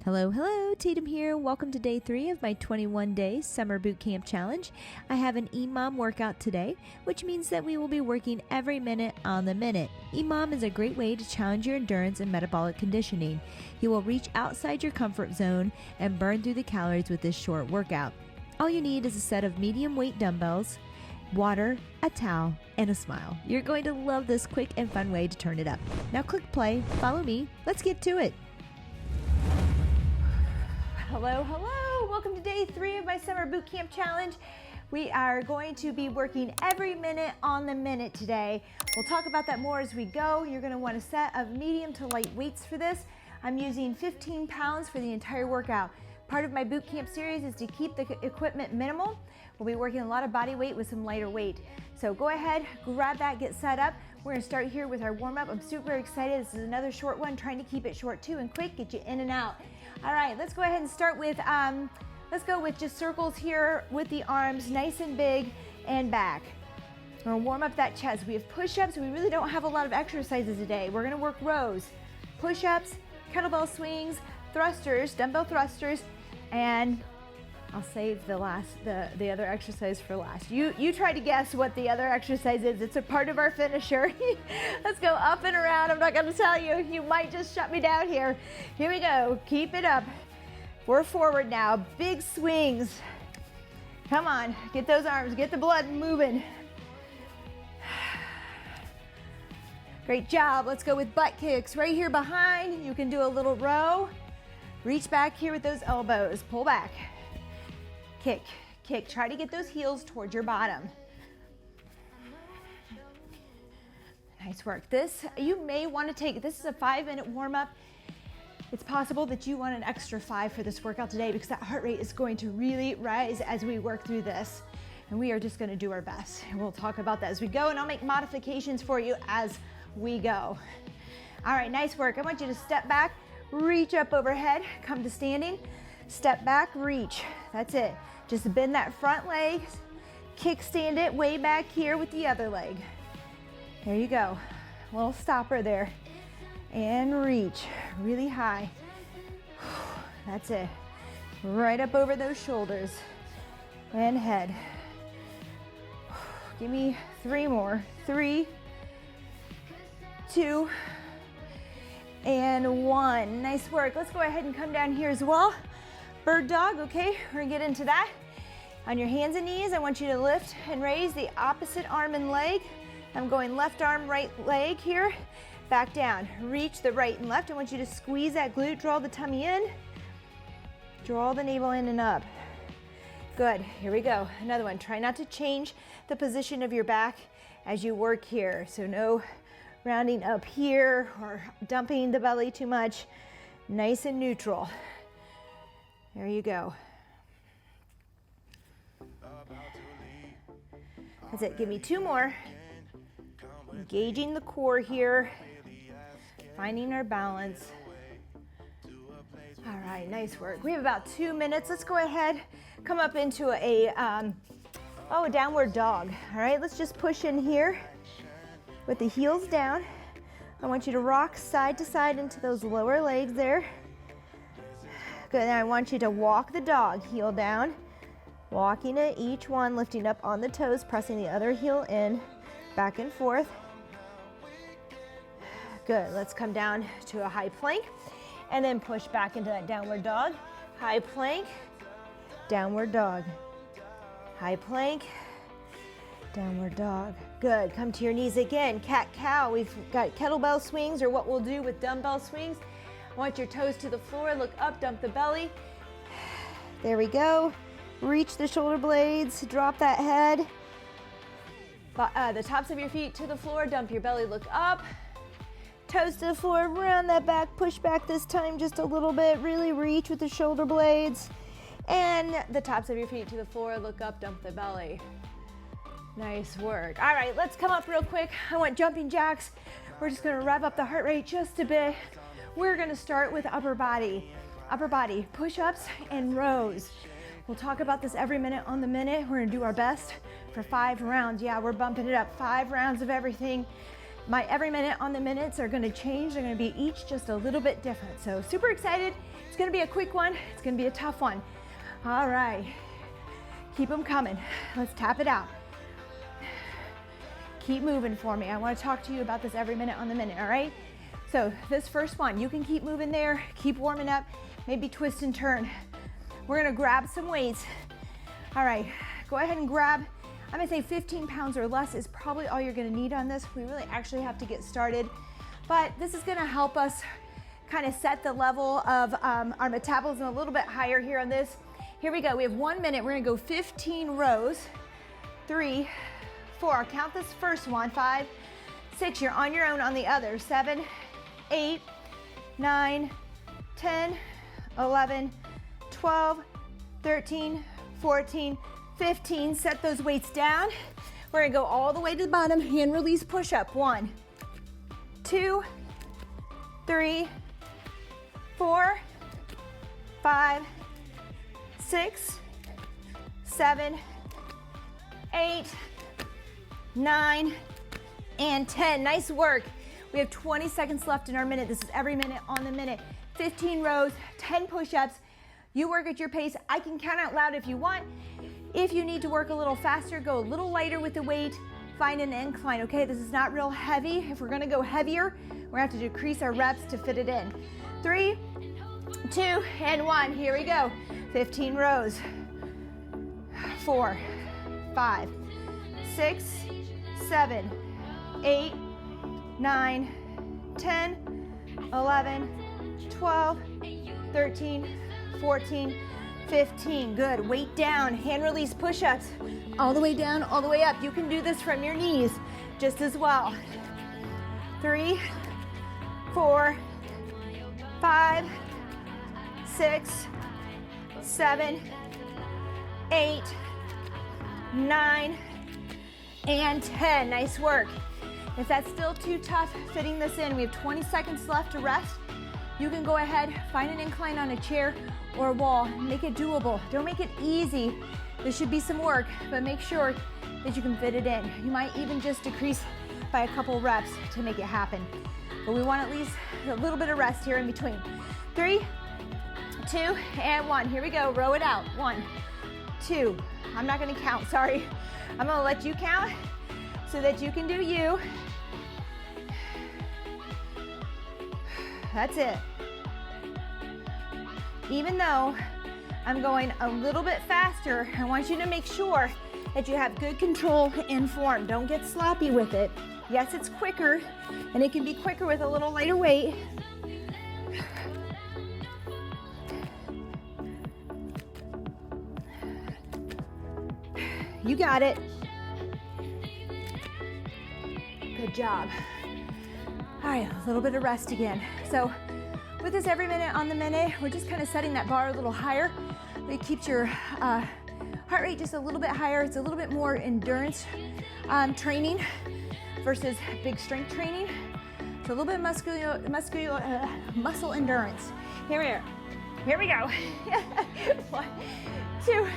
Hello, hello, Tatum here. Welcome to day 3 of my 21-day summer boot camp challenge. I have an EMOM workout today, which means that we will be working every minute on the minute. EMOM is a great way to challenge your endurance and metabolic conditioning. You will reach outside your comfort zone and burn through the calories with this short workout. All you need is a set of medium weight dumbbells, water, a towel, and a smile. You're going to love this quick and fun way to turn it up. Now click play, follow me, let's get to it. Hello, hello. Welcome to day 3 of my summer boot camp challenge. We are going to be working every minute on the minute today. We'll talk about that more as we go. You're going to want a set of medium to light weights for this. I'm using 15 pounds for the entire workout. Part of my boot camp series is to keep the equipment minimal. We'll be working a lot of body weight with some lighter weight. So go ahead, grab that, get set up. We're gonna start here with our warm-up. I'm super excited. This is another short one, trying to keep it short too and quick, get you in and out. All right, let's go ahead and start with, let's go with just circles here with the arms nice and big and back. We're gonna warm up that chest. We have push-ups. We really don't have a lot of exercises today. We're gonna work rows, push-ups, kettlebell swings, thrusters, dumbbell thrusters, and I'll save the other exercise for last. You try to guess what the other exercise is. It's a part of our finisher. Let's go up and around. I'm not gonna tell you. You might just shut me down here. Here we go. Keep it up. We're forward now. Big swings. Come on, get those arms, get the blood moving. Great job. Let's go with butt kicks. Right here behind, you can do a little row. Reach back here with those elbows. Pull back. Kick, kick. Try to get those heels towards your bottom. Nice work. This, you may want to take, this is a 5-minute warm-up. It's possible that you want an extra 5 for this workout today because that heart rate is going to really rise as we work through this. And we are just going to do our best. And we'll talk about that as we go, and I'll make modifications for you as we go. All right, nice work. I want you to step back, reach up overhead, come to standing, step back, reach. That's it. Just bend that front leg, kickstand it way back here with the other leg. There you go. Little stopper there. And reach really high. That's it. Right up over those shoulders and head. Give me 3 more. 3, 2, and 1. Nice work. Let's go ahead and come down here as well. Bird dog, okay? We're gonna get into that. On your hands and knees, I want you to lift and raise the opposite arm and leg. I'm going left arm, right leg here. Back down. Reach the right and left. I want you to squeeze that glute, draw the tummy in. Draw the navel in and up. Good, here we go. Another one. Try not to change the position of your back as you work here. So no rounding up here or dumping the belly too much. Nice and neutral. There you go. That's it. Give me 2 more. Engaging the core here. Finding our balance. All right, nice work. We have about 2 minutes. Let's go ahead, come up into a downward dog. All right, let's just push in here with the heels down. I want you to rock side to side into those lower legs there. Good, now I want you to walk the dog, heel down, walking it, each one lifting up on the toes, pressing the other heel in, back and forth. Good, let's come down to a high plank and then push back into that downward dog. High plank, downward dog. High plank, downward dog. Good, come to your knees again, cat-cow. We've got kettlebell swings, or what we'll do with dumbbell swings. I want your toes to the floor, look up, dump the belly. There we go. Reach the shoulder blades, drop that head. The tops of your feet to the floor, dump your belly, look up. Toes to the floor, round that back, push back this time just a little bit. Really reach with the shoulder blades. And the tops of your feet to the floor, look up, dump the belly. Nice work. All right, let's come up real quick. I want jumping jacks. We're just gonna rev up the heart rate just a bit. We're gonna start with upper body push-ups and rows. We'll talk about this every minute on the minute. We're gonna do our best for 5 rounds. Yeah, we're bumping it up. 5 rounds of everything. My every minute on the minutes are gonna change. They're gonna be each just a little bit different. So super excited. It's gonna be a quick one. It's gonna be a tough one. All right, keep them coming. Let's tap it out. Keep moving for me. I wanna talk to you about this every minute on the minute, all right? So this first one, you can keep moving there, keep warming up, maybe twist and turn. We're gonna grab some weights. All right, go ahead and grab, I'm gonna say 15 pounds or less is probably all you're gonna need on this. We really actually have to get started, but this is gonna help us kind of set the level of our metabolism a little bit higher here on this. Here we go, we have 1 minute. We're gonna go 15 rows. 3, 4, I'll count this first one. 5, 6, you're on your own on the other. 7, 8, 9, 10, 11, 12, 13, 14, 15. Set those weights down. We're gonna go all the way to the bottom. Hand release push up. 1, 2, 3, 4, 5, 6, 7, 8, 9, and 10. Nice work. We have 20 seconds left in our minute. This is every minute on the minute. 15 rows, 10 push-ups. You work at your pace. I can count out loud if you want. If you need to work a little faster, go a little lighter with the weight. Find an incline, okay? This is not real heavy. If we're gonna go heavier, we're gonna have to decrease our reps to fit it in. 3, 2, and 1. Here we go. 15 rows. 4, 5, 6, 7, 8, 9, 10, 11, 12, 13, 14, 15. Good. Weight down. Hand release push-ups. All the way down, all the way up. You can do this from your knees just as well. 3, 4, 5, 6, 7, 8, 9, and 10. Nice work. If that's still too tough fitting this in, we have 20 seconds left to rest. You can go ahead, find an incline on a chair or a wall. Make it doable. Don't make it easy. This should be some work, but make sure that you can fit it in. You might even just decrease by a couple reps to make it happen. But we want at least a little bit of rest here in between. 3, 2, and 1. Here we go. Row it out. 1, 2. I'm not gonna count, sorry. I'm gonna let you count so that you can do you. That's it. Even though I'm going a little bit faster, I want you to make sure that you have good control and form. Don't get sloppy with it. Yes, it's quicker, and it can be quicker with a little lighter weight. You got it. Good job. All right, a little bit of rest again. So with this every minute on the minute, we're just kind of setting that bar a little higher. It keeps your heart rate just a little bit higher. It's a little bit more endurance training versus big strength training. So a little bit of muscle endurance. Here we go. 1, 2,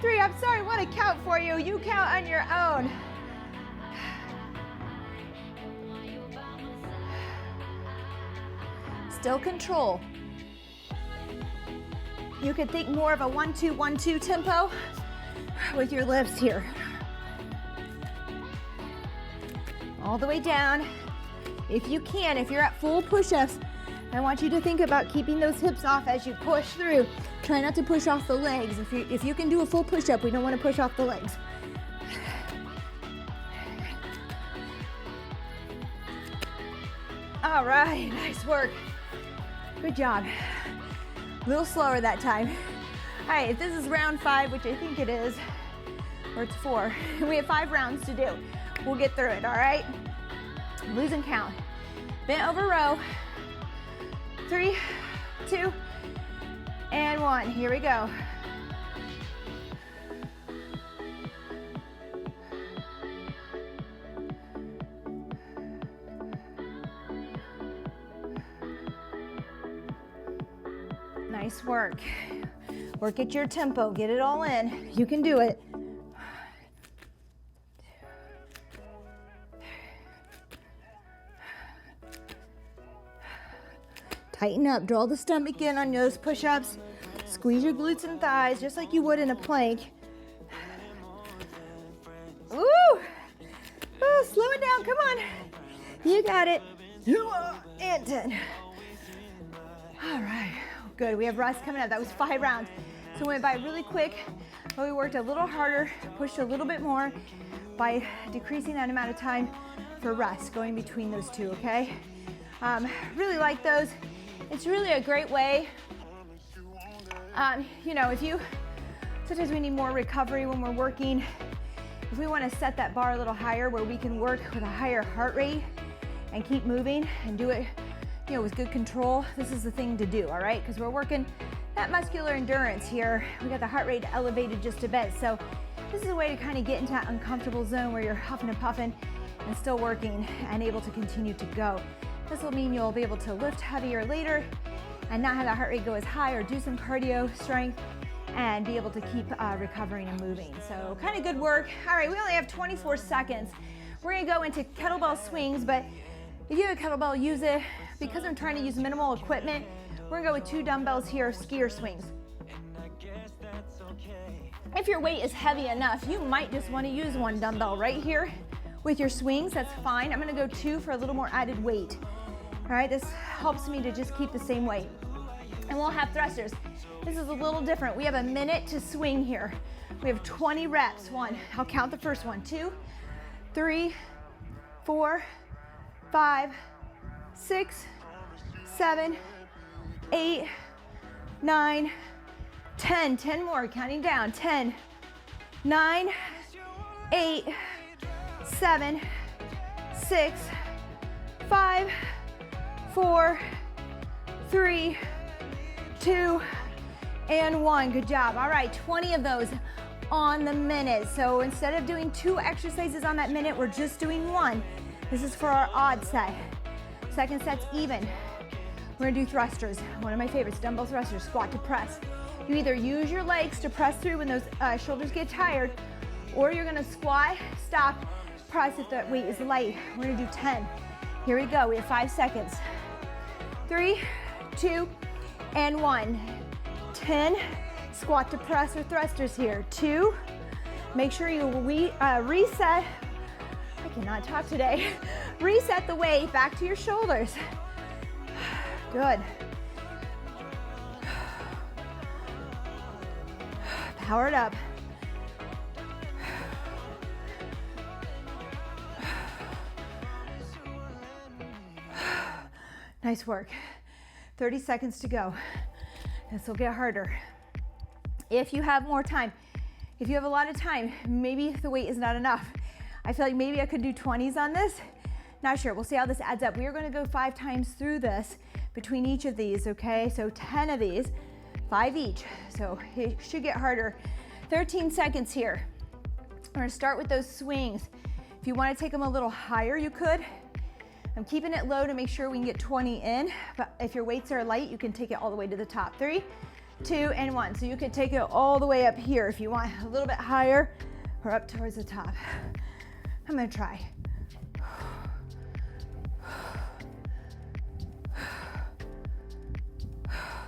3. I'm sorry, I want to count for you. You count on your own. Still control. You could think more of a 1-2-1-2 tempo with your lifts here. All the way down. If you can, if you're at full push-ups, I want you to think about keeping those hips off as you push through. Try not to push off the legs. If you can do a full push-up, we don't want to push off the legs. All right, nice work. Good job. A little slower that time. All right, if this is round 5, which I think it is, or it's 4, we have 5 rounds to do. We'll get through it, all right? Losing count. Bent over row. 3, 2, and 1. Here we go. Nice work. Work at your tempo. Get it all in. You can do it. Tighten up, draw the stomach in on those push-ups. Squeeze your glutes and thighs just like you would in a plank. Ooh! Oh, slow it down, come on. You got it. And 10. All right, good. We have rest coming up. That was 5 rounds. So we went by really quick, but we worked a little harder, pushed a little bit more by decreasing that amount of time for rest going between those two, okay? Really like those. It's really a great way. You know, sometimes we need more recovery when we're working. If we want to set that bar a little higher where we can work with a higher heart rate and keep moving and do it, you know, with good control, this is the thing to do, all right? Because we're working that muscular endurance here. We got the heart rate elevated just a bit. So this is a way to kind of get into that uncomfortable zone where you're huffing and puffing and still working and able to continue to go. This will mean you'll be able to lift heavier later and not have that heart rate go as high, or do some cardio strength and be able to keep recovering and moving. So kind of good work. All right, we only have 24 seconds. We're gonna go into kettlebell swings, but if you have a kettlebell, use it. Because I'm trying to use minimal equipment, we're gonna go with 2 dumbbells here, skier swings. If your weight is heavy enough, you might just wanna use 1 dumbbell right here with your swings, that's fine. I'm gonna go 2 for a little more added weight. All right, this helps me to just keep the same weight. And we'll have thrusters. This is a little different. We have a minute to swing here. We have 20 reps. 1, I'll count the first one. 2, 3, 4, 5, 6, 7, 8, 9, 10. 10 more, counting down. 10, 9, 8, 7, 6, 5, 4, 3, 2, and 1. Good job. All right, 20 of those on the minute. So instead of doing 2 exercises on that minute, we're just doing 1. This is for our odd set. Second set's even. We're gonna do thrusters. One of my favorites, dumbbell thrusters, squat to press. You either use your legs to press through when those shoulders get tired, or you're gonna squat, stop, press if the weight is light. We're gonna do 10. Here we go, we have 5 seconds. 3, 2, and 1. 10, squat to press or thrusters here. 2, make sure you reset, I cannot talk today. Reset the weight back to your shoulders. Good. Power it up. Nice work. 30 seconds to go. This will get harder. If you have more time, if you have a lot of time, maybe the weight is not enough. I feel like maybe I could do 20s on this. Not sure, we'll see how this adds up. We are gonna go 5 times through this between each of these, okay? So 10 of these, 5 each. So it should get harder. 13 seconds here. We're gonna start with those swings. If you wanna take them a little higher, you could. I'm keeping it low to make sure we can get 20 in, but if your weights are light, you can take it all the way to the top. 3, 2, and 1. So you could take it all the way up here if you want a little bit higher or up towards the top. I'm gonna try.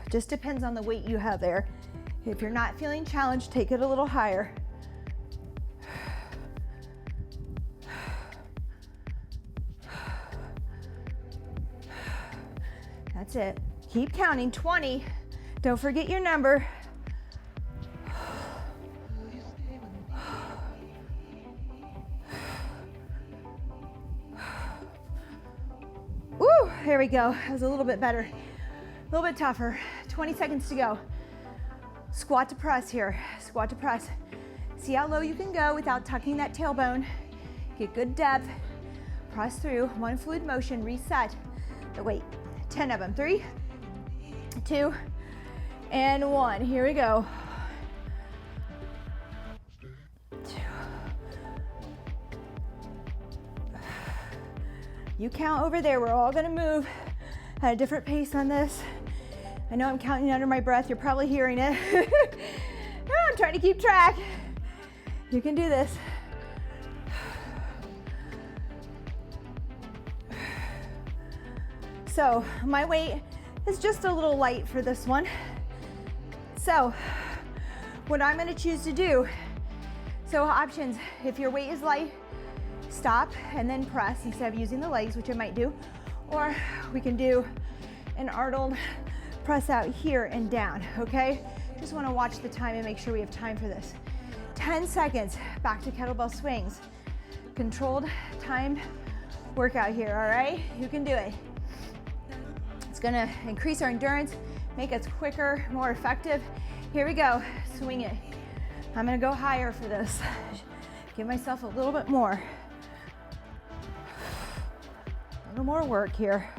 Just depends on the weight you have there. If you're not feeling challenged, take it a little higher. That's it. Keep counting. 20. Don't forget your number. Woo, there we go. That was a little bit better. A little bit tougher. 20 seconds to go. Squat to press here. Squat to press. See how low you can go without tucking that tailbone. Get good depth. Press through. 1 fluid motion. Reset the weight. 10 of them. 3, 2, and 1. Here we go. 2. You count over there. We're all gonna move at a different pace on this. I know I'm counting under my breath. You're probably hearing it. I'm trying to keep track. You can do this. So my weight is just a little light for this one. So what I'm gonna choose to do, so options, if your weight is light, stop and then press instead of using the legs, which I might do, or we can do an Arnold press out here and down, okay? Just wanna watch the time and make sure we have time for this. 10 seconds, back to kettlebell swings. Controlled timed workout here, all right? You can do it. It's gonna increase our endurance, make us quicker, more effective. Here we go, swing it. I'm gonna go higher for this. Give myself a little bit more. A little more work here.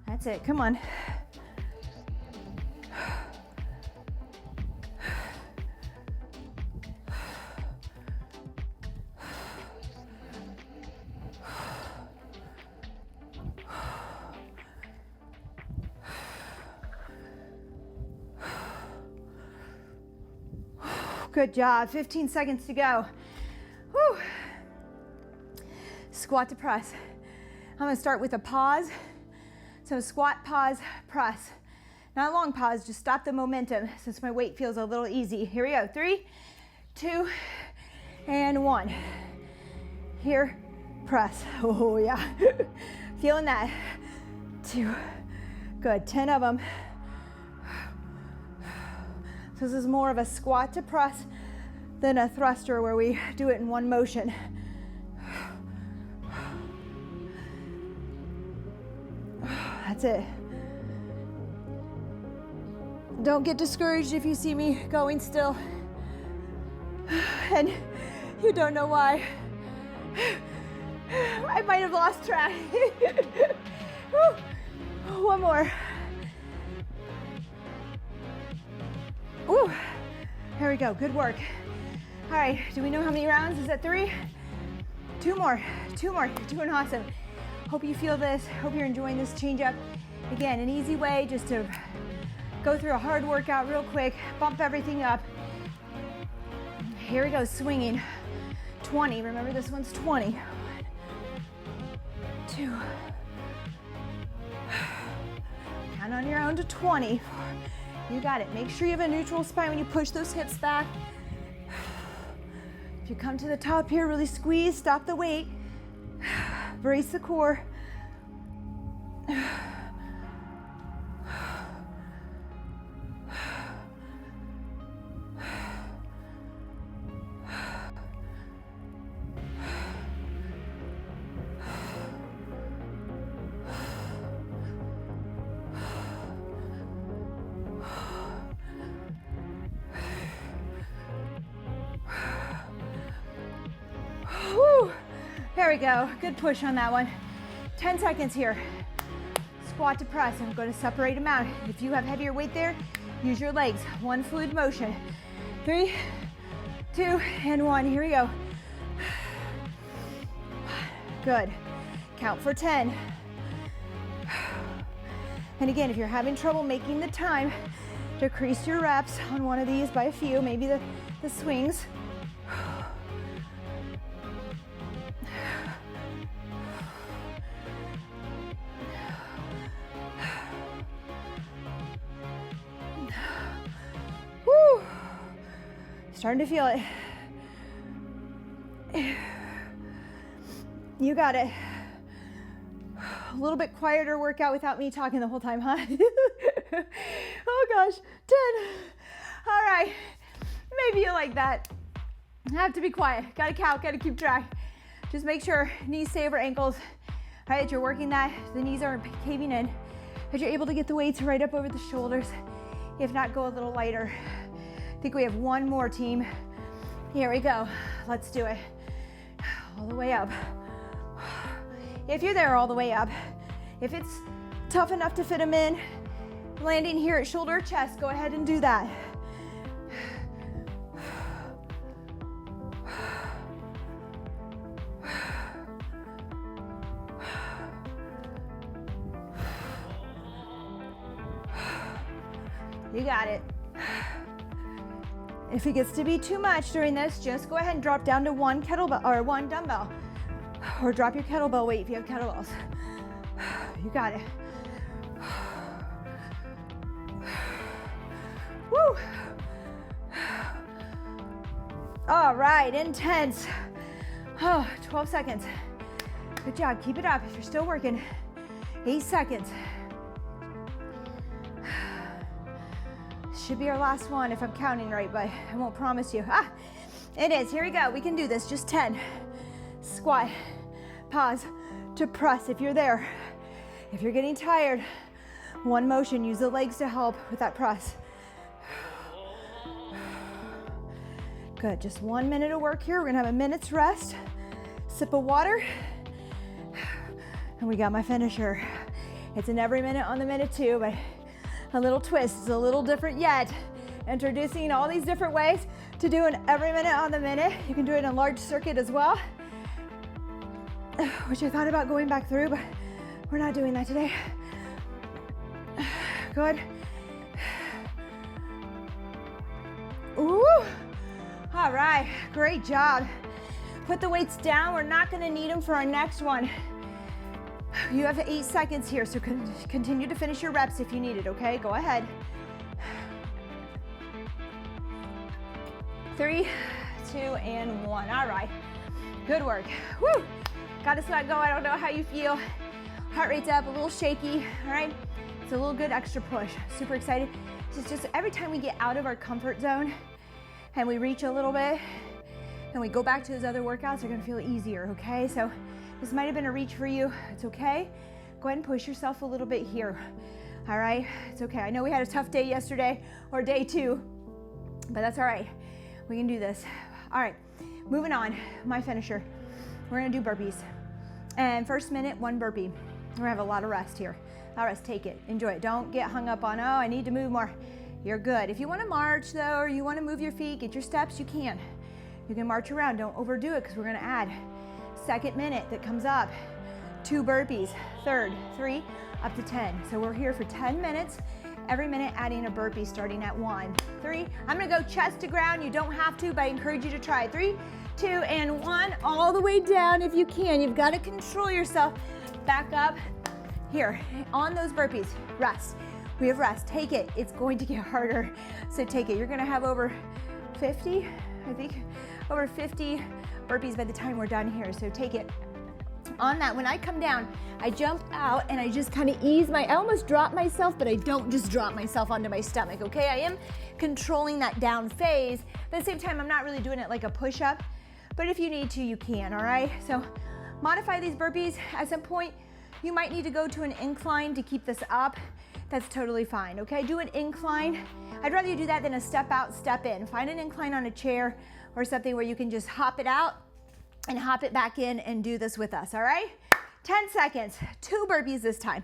That's it, come on. Good job, 15 seconds to go. Whew. Squat to press. I'm gonna start with a pause. So squat, pause, press. Not a long pause, just stop the momentum since my weight feels a little easy. Here we go, 3, 2, and 1. Here, press. Oh yeah, feeling that. 2, good, 10 of them. So this is more of a squat to press than a thruster where we do it in one motion. That's it. Don't get discouraged if you see me going still and you don't know why. I might have lost track. One more. Ooh, here we go, good work. All right, do we know how many rounds? Is that 3? 2 more, you're doing awesome. Hope you feel this, hope you're enjoying this change up. Again, an easy way just to go through a hard workout real quick, bump everything up. Here we go, swinging. 20, remember this one's 20. 1, 2. Count on your own to 20. You got it. Make sure you have a neutral spine when you push those hips back. If you come to the top here, really squeeze, stop the weight. Brace the core. There we go, good push on that one. 10 seconds here. Squat to press, I'm going to separate them out. If you have heavier weight there, use your legs. One fluid motion. 3, 2, and 1, here we go. Good, count for 10. And again, if you're having trouble making the time, decrease your reps on one of these by a few, maybe the swings. Starting to feel it. You got it. A little bit quieter workout without me talking the whole time, huh? Oh gosh, 10. All right, maybe you like that. I have to be quiet, gotta count, gotta keep track. Just make sure knees stay over ankles. All right, as you're working that, the knees aren't caving in. As you're able to get the weights right up over the shoulders. If not, go a little lighter. I think we have one more, team. Here we go. Let's do it. All the way up. If you're there all the way up, if it's tough enough to fit them in, landing here at shoulder, chest, go ahead and do that. You got it. If it gets to be too much during this, just go ahead and drop down to one kettlebell or one dumbbell, or drop your kettlebell weight if you have kettlebells. You got it. Woo. All right, intense. 12 seconds. Good job, keep it up if you're still working. 8 seconds. Should be our last one if I'm counting right, but I won't promise you. It is, here we go. We can do this, just 10. Squat, pause, to press if you're there. If you're getting tired, one motion, use the legs to help with that press. Good, just 1 minute of work here. We're gonna have a minute's rest, sip of water, and we got my finisher. It's an every minute on the minute too, but a little twist. It's a little different yet. Introducing all these different ways to do an every minute on the minute. You can do it in a large circuit as well, which I thought about going back through, but we're not doing that today. Good. Ooh. All right, great job. Put the weights down. We're not gonna need them for our next one. You have 8 seconds here, so continue to finish your reps if you need it, okay? Go ahead. 3, 2, and 1. All right, good work. Woo! Got a sweat going. I don't know how you feel. Heart rate's up, a little shaky, all right? It's a little good extra push. Super excited. It's just every time we get out of our comfort zone and we reach a little bit and we go back to those other workouts, they're gonna feel easier, okay? So this might have been a reach for you. It's okay. Go ahead and push yourself a little bit here. All right, it's okay. I know we had a tough day yesterday or day 2, but that's all right. We can do this. All right, moving on, my finisher. We're gonna do burpees. And first minute, 1 burpee. We're gonna have a lot of rest here. All right, take it, enjoy it. Don't get hung up on, oh, I need to move more. You're good. If you wanna march though, or you wanna move your feet, get your steps, you can. You can march around, don't overdo it because we're gonna add. Second minute that comes up, 2 burpees. Third, 3, up to 10. So we're here for 10 minutes, every minute adding a burpee starting at 1, 3. I'm gonna go chest to ground. You don't have to, but I encourage you to try. 3, 2, and 1, all the way down if you can. You've got to control yourself. Back up here on those burpees. Rest. We have rest. Take it. It's going to get harder, so take it. You're gonna have over 50, I think, over 50 burpees by the time we're done here, so take it. On that, when I come down, I jump out and I just kind of ease I almost drop myself, but I don't just drop myself onto my stomach, okay? I am controlling that down phase, but at the same time, I'm not really doing it like a push-up, but if you need to, you can, all right? So modify these burpees. At some point, you might need to go to an incline to keep this up. That's totally fine, okay? Do an incline. I'd rather you do that than a step out, step in. Find an incline on a chair or something where you can just hop it out and hop it back in and do this with us, all right? 10 seconds, 2 burpees this time.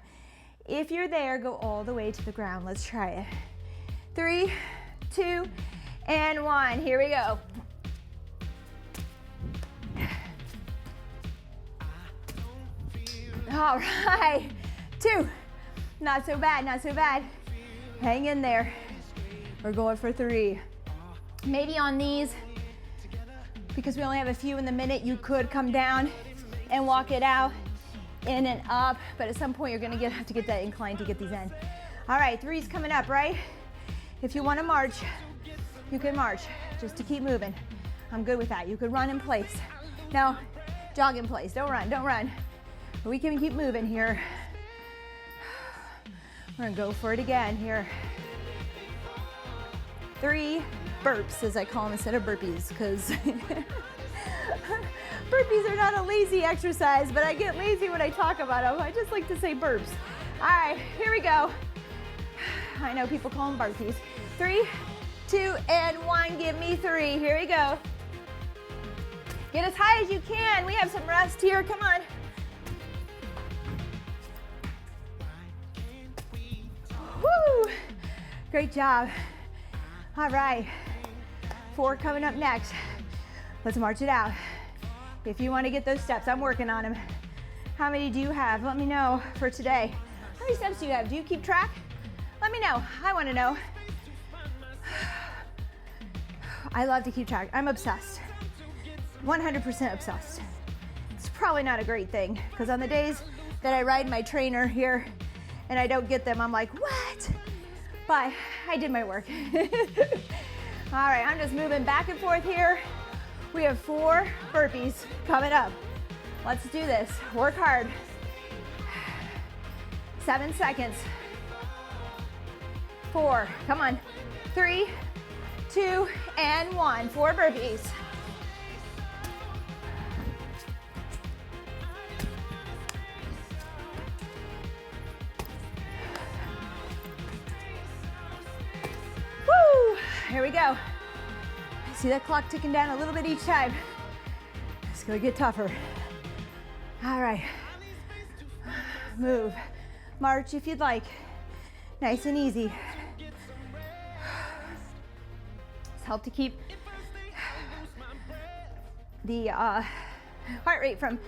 If you're there, go all the way to the ground. Let's try it. 3, 2, and 1. Here we go. All right, 2. Not so bad, not so bad. Hang in there. We're going for 3. Maybe on these, because we only have a few in the minute, you could come down and walk it out, in and up, but at some point you're gonna have to get that incline to get these in. All right, 3's coming up, right? If you wanna march, you can march, just to keep moving. I'm good with that. You could run in place. No, jog in place, don't run, don't run. But we can keep moving here. We're gonna go for it again here. 3 burps, as I call them, instead of burpees, because burpees are not a lazy exercise, but I get lazy when I talk about them. I just like to say burps. All right, here we go. I know people call them burpees. 3, 2, and 1, give me 3. Here we go. Get as high as you can. We have some rest here, come on. Woo! Great job. All right, 4 coming up next. Let's march it out. If you want to get those steps, I'm working on them. How many do you have? Let me know for today. How many steps do you have? Do you keep track? Let me know. I want to know. I love to keep track. I'm obsessed. 100% obsessed. It's probably not a great thing because on the days that I ride my trainer here and I don't get them, I'm like, what? But I did my work. All right, I'm just moving back and forth here. We have 4 burpees coming up. Let's do this. Work hard. 7 seconds. 4, come on. 3, 2, and 1. 4 burpees. Woo! Here we go. See that clock ticking down a little bit each time. It's gonna get tougher. All right. Move. March if you'd like. Nice and easy. Help to keep the heart rate from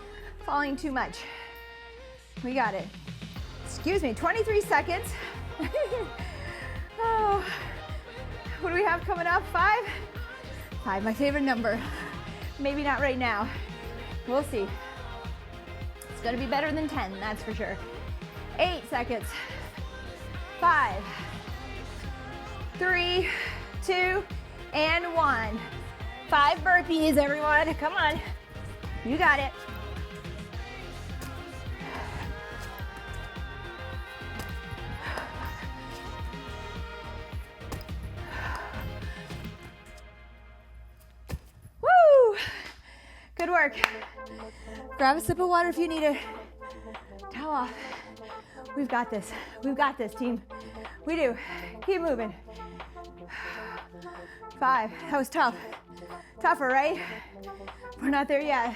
falling too much. We got it. Excuse me, 23 seconds. Oh, what do we have coming up? 5? 5, my favorite number. Maybe not right now. We'll see. It's gonna be better than 10, that's for sure. 8 seconds. 5, 3, 2, and 1. 5 burpees, everyone. Come on. You got it. Woo! Good work. Grab a sip of water if you need it. Towel off. We've got this. We've got this, team. We do. Keep moving. 5. That was tough. Tougher, right? We're not there yet.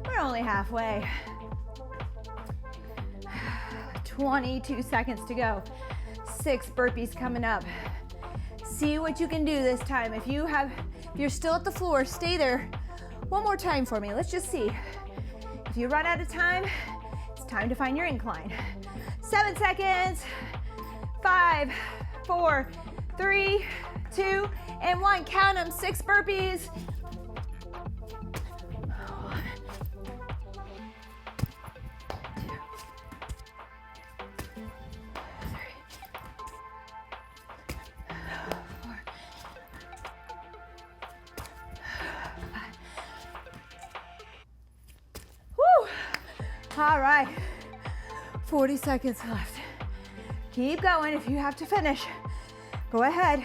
We're only halfway. 22 seconds to go. 6 burpees coming up. See what you can do this time. If you're still at the floor, stay there. One more time for me. Let's just see. If you run out of time, it's time to find your incline. 7 seconds. 5, 4, 3, 2, and 1. Count them. 6 burpees. 1, 2, 3, 4, 5. Woo! All right. 40 seconds left. Keep going if you have to finish. Go ahead.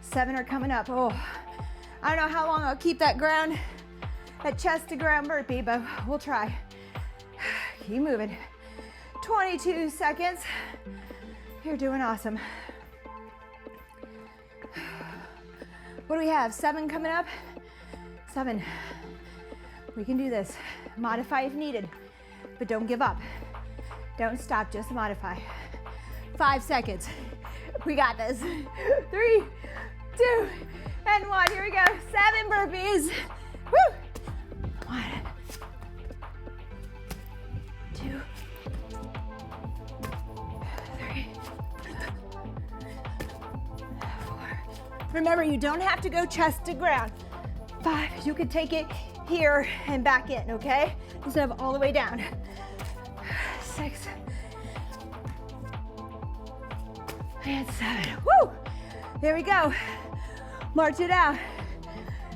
7 are coming up. Oh, I don't know how long I'll keep that chest to ground burpee, but we'll try. Keep moving. 22 seconds. You're doing awesome. What do we have? 7 coming up? 7. We can do this. Modify if needed, but don't give up. Don't stop, just modify. 5 seconds. We got this. 3, 2, and 1. Here we go. 7 burpees. Woo! 1, 2, 3, 4. Remember, you don't have to go chest to ground. 5. You can take it here and back in, okay? Instead of all the way down. 6. And 7. Woo! There we go. March it out.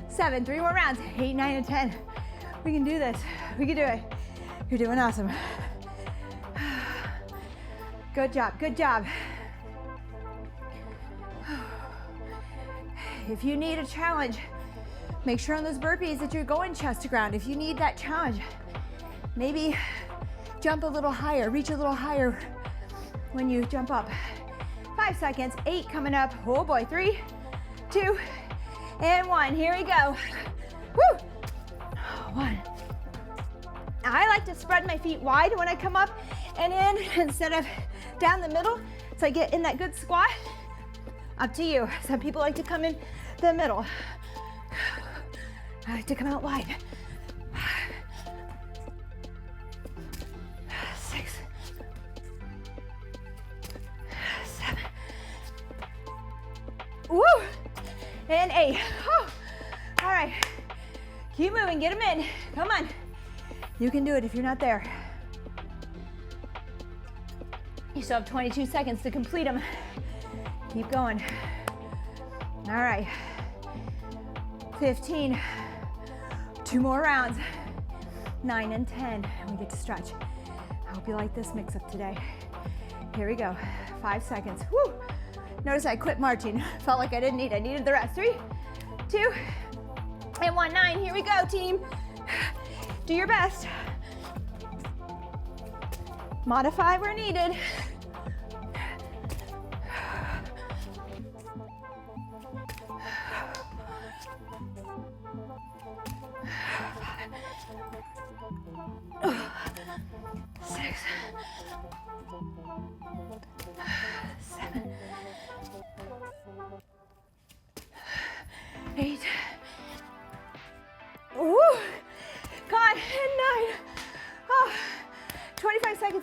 7. 3 more rounds. 8, 9, and 10. We can do this. We can do it. You're doing awesome. Good job. Good job. If you need a challenge, make sure on those burpees that you're going chest to ground. If you need that challenge, maybe jump a little higher, reach a little higher when you jump up. 5 seconds. 8 coming up. Oh boy. 3, 2, and 1. Here we go. Woo! 1. I like to spread my feet wide when I come up and in instead of down the middle, so I get in that good squat. Up to you. Some people like to come in the middle. I like to come out wide. 6, 7. Woo! and 8. Whew. All right, keep moving, get them in. Come on, you can do it if you're not there. You still have 22 seconds to complete them. Keep going. All right, 15, 2 more rounds, 9 and 10, and we get to stretch. I hope you like this mix up today. Here we go, 5 seconds. Woo. Notice I quit marching. Felt like I needed the rest. 3, 2, and 1, 9. Here we go, team. Do your best. Modify where needed.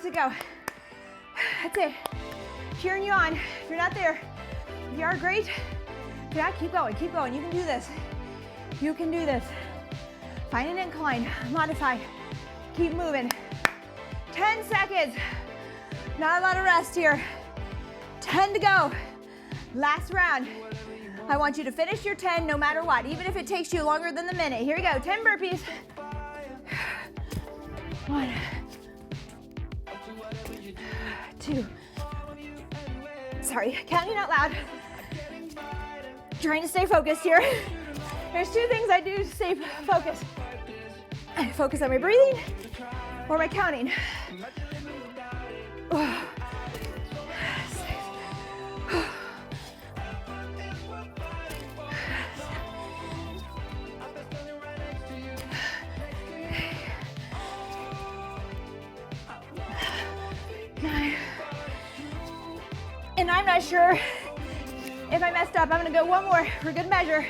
To go. That's it. Cheering you on. If you're not there, you are great. If you're not, keep going, keep going. You can do this. You can do this. Find an incline, modify, keep moving. 10 seconds. Not a lot of rest here. 10 to go. Last round. I want you to finish your 10 no matter what, even if it takes you longer than the minute. Here we go, 10 burpees. 1, 2, sorry, counting out loud. Trying to stay focused here. There's 2 things I do to stay focused. I focus on my breathing or my counting. 6. 9. And I'm not sure if I messed up. I'm gonna go 1 more for good measure.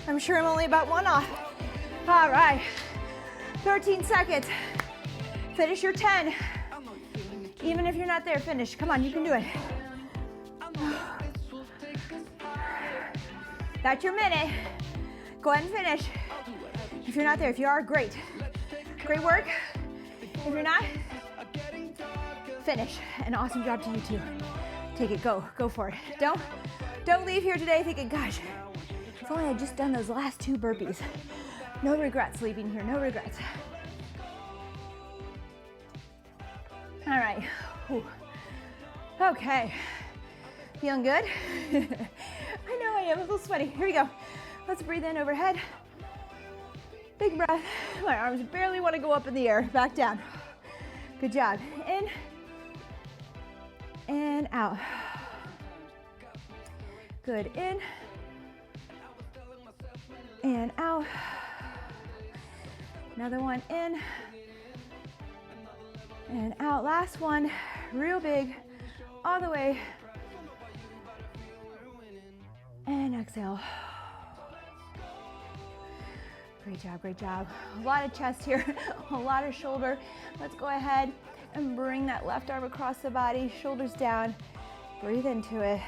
I'm sure I'm only about 1 off. All right, 13 seconds. Finish your 10. Even if you're not there, finish. Come on, you can do it. That's your minute. Go ahead and finish. If you're not there, if you are, great. Great work. If you're not, finish. An awesome job to you too. Take it, go for it. Don't leave here today thinking, gosh, if only I had just done those last 2 burpees. No regrets leaving here, no regrets. All right, whew. Okay, feeling good? I know I am, a little sweaty. Here we go. Let's breathe in overhead. Big breath. My arms barely want to go up in the air. Back down. Good job. In and out. Good. In and out. Another one. In and out. Last one. Real big. All the way. And exhale. Great job, great job. A lot of chest here, a lot of shoulder. Let's go ahead and bring that left arm across the body, shoulders down. Breathe into it.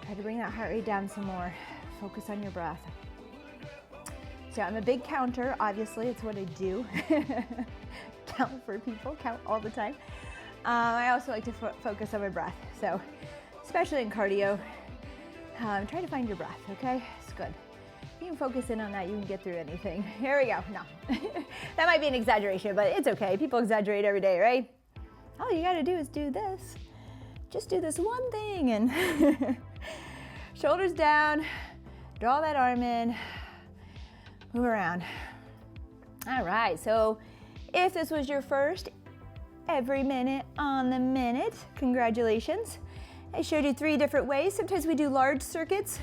Try to bring that heart rate down some more. Focus on your breath. So I'm a big counter, obviously, it's what I do. Count for people, count all the time. I also like to focus on my breath. So, especially in cardio, try to find your breath, okay? It's good. You can focus in on that, you can get through anything. Here we go, no. That might be an exaggeration, but it's okay. People exaggerate every day, right? All you gotta do is do this. Just do this one thing and shoulders down, draw that arm in, move around. All right, so if this was your first every minute on the minute, congratulations. I showed you 3 different ways. Sometimes we do large circuits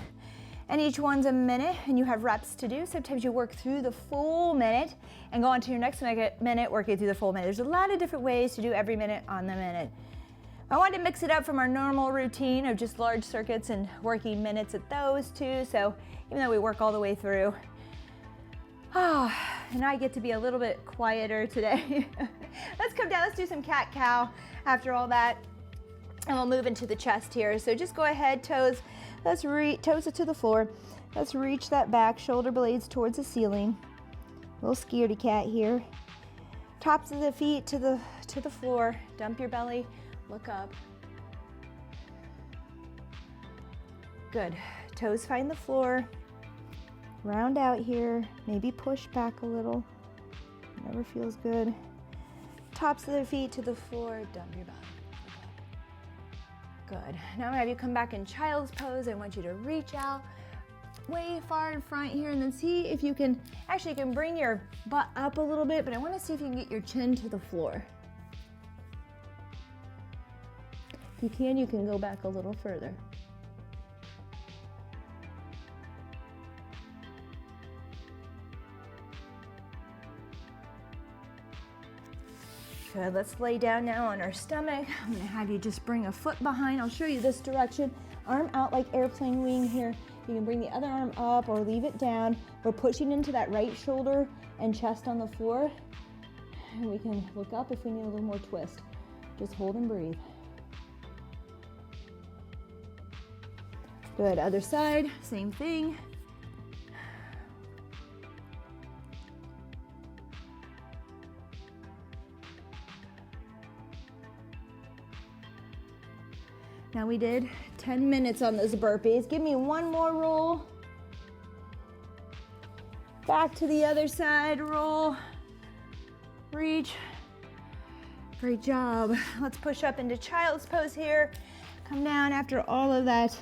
and each one's a minute and you have reps to do. Sometimes you work through the full minute and go on to your next minute, working through the full minute. There's a lot of different ways to do every minute on the minute. I wanted to mix it up from our normal routine of just large circuits and working minutes at those too. So even though we work all the way through, and I get to be a little bit quieter today. Let's come down, let's do some cat-cow after all that. And we'll move into the chest here. So just go ahead, toes Let's toes to the floor. Let's reach that back, shoulder blades towards the ceiling. Little scaredy cat here. Tops of the feet to the floor. Dump your belly, look up. Good. Toes find the floor. Round out here. Maybe push back a little. Never feels good. Tops of the feet to the floor. Dump your belly. Good. Now I'm gonna have you come back in child's pose. I want you to reach out way far in front here and then see if you can, actually you can bring your butt up a little bit, but I want to see if you can get your chin to the floor. If you can go back a little further. Good, let's lay down now on our stomach. I'm gonna have you just bring a foot behind. I'll show you this direction. Arm out like airplane wing here. You can bring the other arm up or leave it down. We're pushing into that right shoulder and chest on the floor. And we can look up if we need a little more twist. Just hold and breathe. Good, other side, same thing. Now we did 10 minutes on those burpees. Give me one more roll. Back to the other side, roll, reach. Great job. Let's push up into child's pose here. Come down after all of that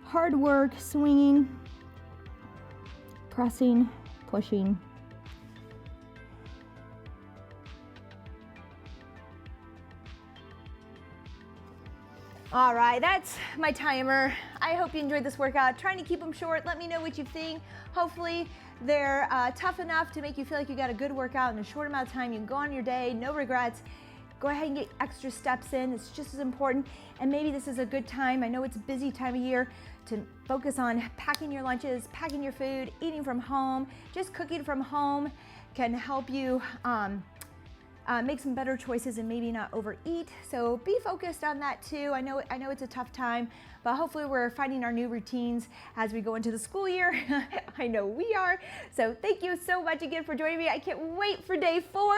hard work, swinging, pressing, pushing. All right, that's my timer. I hope you enjoyed this workout. Trying to keep them short. Let me know what you think. Hopefully they're tough enough to make you feel like you got a good workout in a short amount of time. You can go on your day, no regrets. Go ahead and get extra steps in. It's just as important. And maybe this is a good time. I know it's a busy time of year to focus on packing your lunches, packing your food, eating from home. Just cooking from home can help you make some better choices and maybe not overeat. So be focused on that too. I know it's a tough time, but hopefully we're finding our new routines as we go into the school year. I know we are. So thank you so much again for joining me. I can't wait for day 4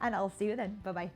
and I'll see you then. Bye-bye.